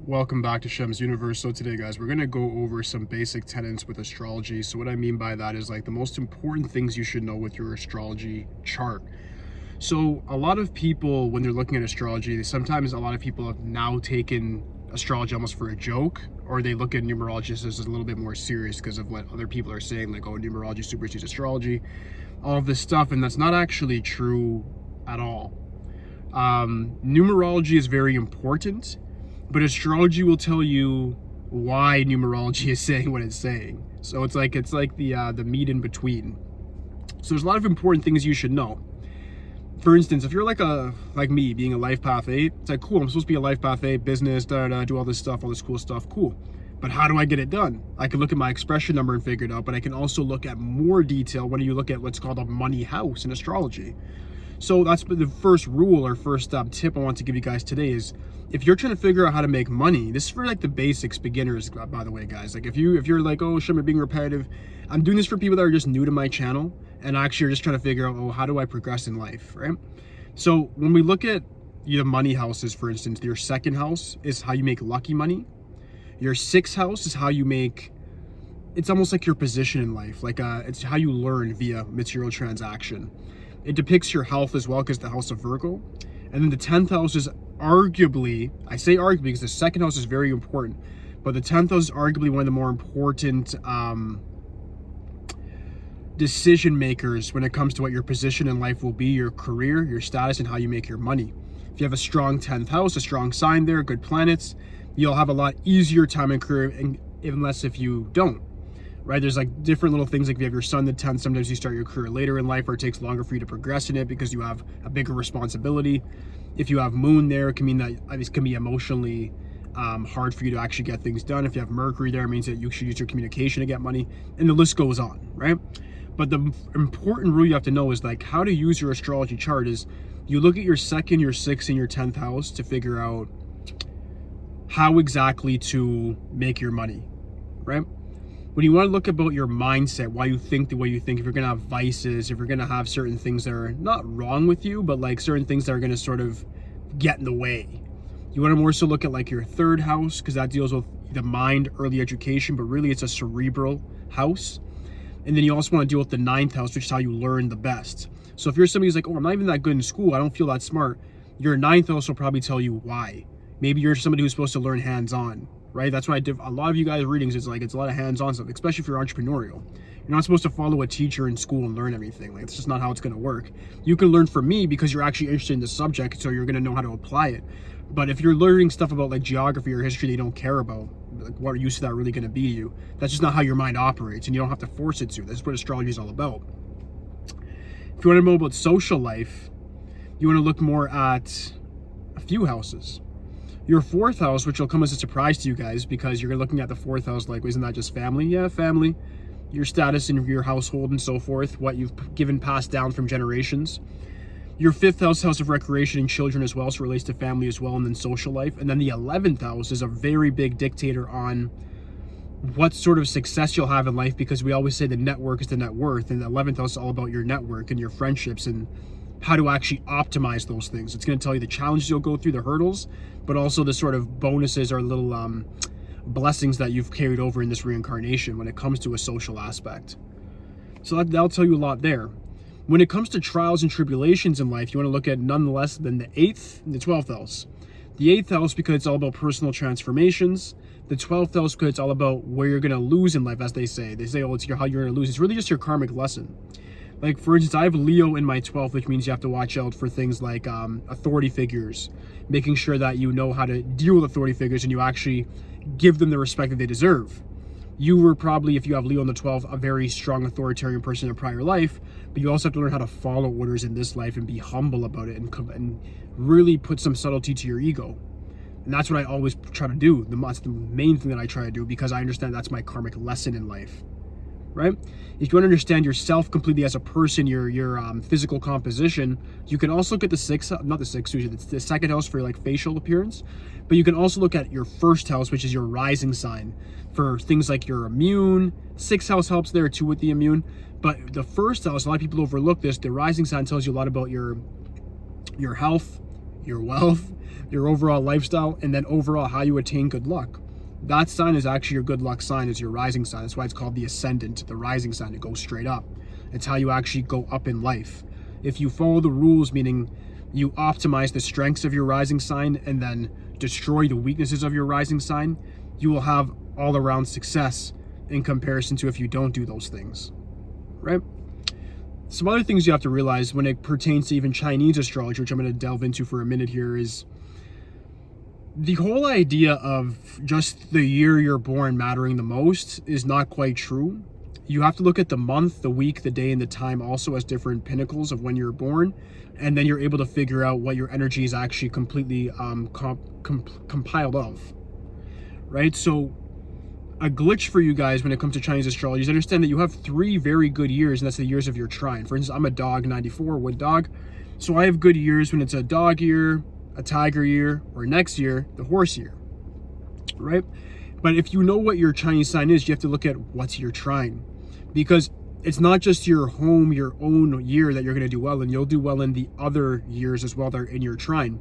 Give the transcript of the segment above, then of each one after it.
Welcome back to Shem's Universe. So today, guys, we're going to go over some basic tenets with astrology. So what I mean by that is like the most important things you should know with your astrology chart. So a lot of people, when they're looking at astrology, sometimes a lot of people have now taken astrology almost for a joke, or they look at numerology as a little bit more serious because of what other people are saying, like, oh, numerology supersedes astrology, all of this stuff. And that's not actually true at all. Numerology is very important, but astrology will tell you why numerology is saying what it's saying. So it's like the meat in between. So there's a lot of important things you should know. For instance, if you're like me, being a life path 8, it's like, cool, I'm supposed to be a life path 8, business, do all this stuff, all this cool stuff, cool. But how do I get it done? I can look at my expression number and figure it out, but I can also look at more detail when you look at what's called a money house in astrology. So that's the first rule or first tip I want to give you guys today is, if you're trying to figure out how to make money, this is for like the basics, beginners, by the way, guys. Like if you're like, oh, Shem, you're being repetitive. I'm doing this for people that are just new to my channel and actually are just trying to figure out, oh, how do I progress in life, right? So when we look at your money houses, for instance, your second house is how you make lucky money. Your sixth house is how you make, it's almost like your position in life. Like it's how you learn via material transaction. It depicts your health as well, because the house of Virgo. And then the 10th house is arguably, I say arguably because the second house is very important, but the 10th house is arguably one of the more important decision makers when it comes to what your position in life will be, your career, your status, and how you make your money. If you have a strong 10th house, a strong sign there, good planets, you'll have a lot easier time in career, and even less if you don't. Right? There's like different little things, like if you have your sun the 10th, sometimes you start your career later in life, or it takes longer for you to progress in it because you have a bigger responsibility. If you have moon there, it can mean that it can be emotionally hard for you to actually get things done. If you have Mercury there, it means that you should use your communication to get money, and the list goes on, right? But the important rule you have to know is like how to use your astrology chart is you look at your second, your sixth, and your 10th house to figure out how exactly to make your money, right? When you want to look about your mindset, why you think the way you think, if you're going to have vices, if you're going to have certain things that are not wrong with you, but like certain things that are going to sort of get in the way. You want to more so look at like your third house, because that deals with the mind, early education, but really it's a cerebral house. And then you also want to deal with the 9th house, which is how you learn the best. So if you're somebody who's like, oh, I'm not even that good in school, I don't feel that smart, your 9th house will probably tell you why. Maybe you're somebody who's supposed to learn hands-on. Right? That's why I did a lot of you guys' readings. It's a lot of hands-on stuff, especially if you're entrepreneurial. You're not supposed to follow a teacher in school and learn everything. Like, it's just not how it's going to work. You can learn from me because you're actually interested in the subject, so you're going to know how to apply it. But if you're learning stuff about like geography or history that you don't care about, like what use is that really going to be to you? That's just not how your mind operates, and you don't have to force it to. That's what astrology is all about. If you want to know about social life, you want to look more at a few houses. Your 4th house, which will come as a surprise to you guys because you're looking at the 4th house like, isn't that just family? Yeah, family, your status in your household and so forth, what you've given passed down from generations. Your 5th house, house of recreation and children as well, so it relates to family as well, and then social life. And then the 11th house is a very big dictator on what sort of success you'll have in life, because we always say the network is the net worth, and the 11th house is all about your network and your friendships and how to actually optimize those things. It's going to tell you the challenges you'll go through, the hurdles, but also the sort of bonuses or little blessings that you've carried over in this reincarnation when it comes to a social aspect. So that'll tell you a lot there. When it comes to trials and tribulations in life, you want to look at none less than the 8th and the 12th house. The 8th house because it's all about personal transformations. The 12th house because it's all about where you're going to lose in life, as they say. They say, oh, it's how you're going to lose. It's really just your karmic lesson. Like, for instance, I have Leo in my 12th, which means you have to watch out for things like authority figures, making sure that you know how to deal with authority figures and you actually give them the respect that they deserve. You were probably, if you have Leo in the 12th, a very strong authoritarian person in a prior life, but you also have to learn how to follow orders in this life and be humble about it and really put some subtlety to your ego. And that's what I always try to do. That's the main thing that I try to do, because I understand that's my karmic lesson in life. Right? If you want to understand yourself completely as a person, your physical composition, you can also look at the 6th, not the 6th, it's the 2nd house for like facial appearance, but you can also look at your 1st house, which is your rising sign, for things like your immune. 6th house helps there too with the immune, but the 1st house, a lot of people overlook this. The rising sign tells you a lot about your health, your wealth, your overall lifestyle, and then overall how you attain good luck. That sign is actually your good luck sign, is your rising sign. That's why it's called the ascendant, the rising sign. It goes straight up. It's how you actually go up in life. If you follow the rules, meaning you optimize the strengths of your rising sign and then destroy the weaknesses of your rising sign, you will have all around success in comparison to if you don't do those things, right? Some other things you have to realize when it pertains to even Chinese astrology, which I'm going to delve into for a minute here, is the whole idea of just the year you're born mattering the most is not quite true. You have to look at the month, the week, the day, and the time also as different pinnacles of when you're born, and then you're able to figure out what your energy is actually completely compiled of, right? So a glitch for you guys when it comes to Chinese astrology is understand that you have 3 very good years, and that's the years of your trine. For instance, I'm a dog, 94, wood dog. So I have good years when it's a dog year, a tiger year, or next year, the horse year, right? But if you know what your Chinese sign is, you have to look at what's your trine, because it's not just your home, your own year that you're going to do well in. You'll do well in the other years as well that are in your trine.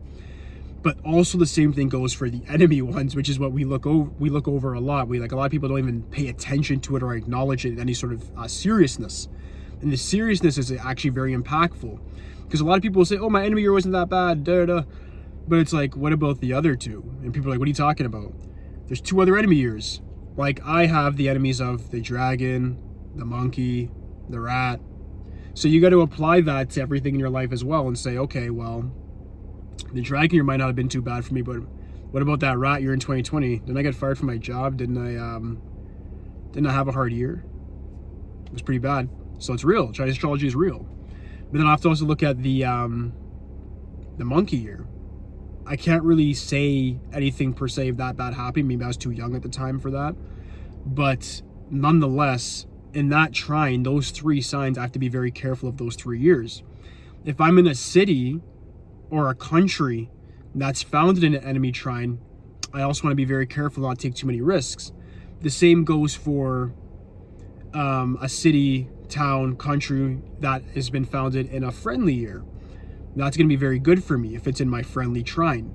But also the same thing goes for the enemy ones, which is what we look over a lot. A lot of people don't even pay attention to it or acknowledge it in any sort of seriousness. And the seriousness is actually very impactful, because a lot of people will say, oh, my enemy year wasn't that bad, but it's like, what about the other 2? And people are like, what are you talking about? There's 2 other enemy years. Like, I have the enemies of the dragon, the monkey, the rat. So you got to apply that to everything in your life as well and say, okay, well, the dragon year might not have been too bad for me, but what about that rat year in 2020? Didn't I get fired from my job? Didn't I have a hard year? It was pretty bad. So it's real. Chinese astrology is real. But then I have to also look at the monkey year. I can't really say anything per se of that bad happening. Maybe I was too young at the time for that. But nonetheless, in that trine, those 3 signs, I have to be very careful of those 3 years. If I'm in a city or a country that's founded in an enemy trine, I also want to be very careful not to take too many risks. The same goes for a city, town, country that has been founded in a friendly year. That's going to be very good for me if it's in my friendly trine,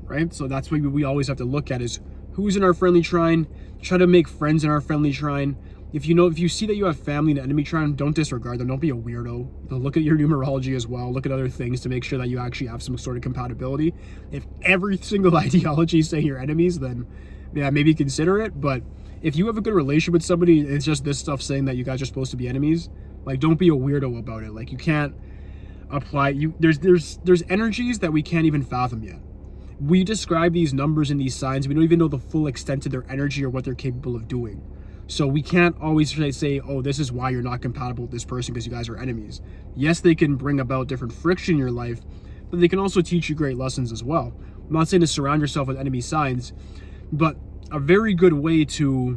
right? So that's what we always have to look at, is who's in our friendly trine. Try to make friends in our friendly trine. If you see that you have family in the enemy trine, don't disregard them. Don't be a weirdo. Look at your numerology as well. Look at other things to make sure that you actually have some sort of compatibility. If every single ideology is saying you're enemies, then yeah, maybe consider it. But if you have a good relationship with somebody, it's just this stuff saying that you guys are supposed to be enemies, like, don't be a weirdo about it. Like, you can't apply, there's energies that we can't even fathom yet. We describe these numbers and these signs, we don't even know the full extent of their energy or what they're capable of doing. So we can't always say, oh, this is why you're not compatible with this person because you guys are enemies. Yes, they can bring about different friction in your life, but they can also teach you great lessons as well. I'm not saying to surround yourself with enemy signs, but a very good way to,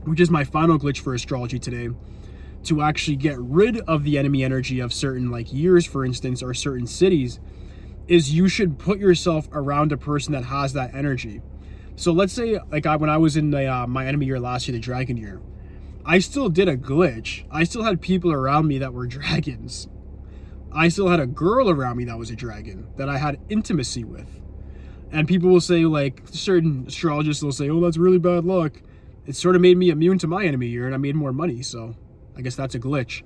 which is my final glitch for astrology today, to actually get rid of the enemy energy of certain years, for instance, or certain cities, is you should put yourself around a person that has that energy. So let's say, when I was in my enemy year last year, the dragon year, I still did a glitch. I still had people around me that were dragons. I still had a girl around me that was a dragon that I had intimacy with. And people will say, certain astrologists will say, oh, that's really bad luck. It sort of made me immune to my enemy year and I made more money. So I guess that's a glitch.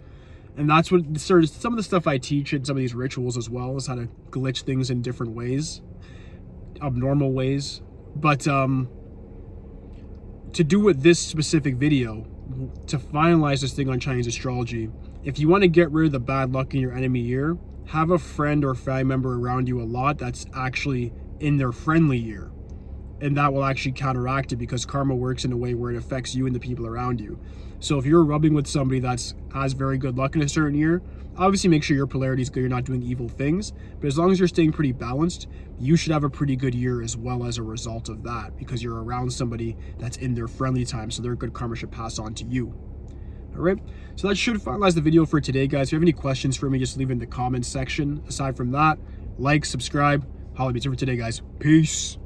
And that's what some of the stuff I teach in some of these rituals as well, is how to glitch things in different ways, abnormal ways. But to do with this specific video, to finalize this thing on Chinese astrology, if you want to get rid of the bad luck in your enemy year, have a friend or family member around you a lot that's actually in their friendly year. And that will actually counteract it, because karma works in a way where it affects you and the people around you. So if you're rubbing with somebody that has very good luck in a certain year, obviously make sure your polarity is good, you're not doing evil things. But as long as you're staying pretty balanced, you should have a pretty good year as well as a result of that, because you're around somebody that's in their friendly time, so their good karma should pass on to you. All right, so that should finalize the video for today, guys. If you have any questions for me, just leave it in the comments section. Aside from that, like, subscribe. Holla at me for today, guys. Peace.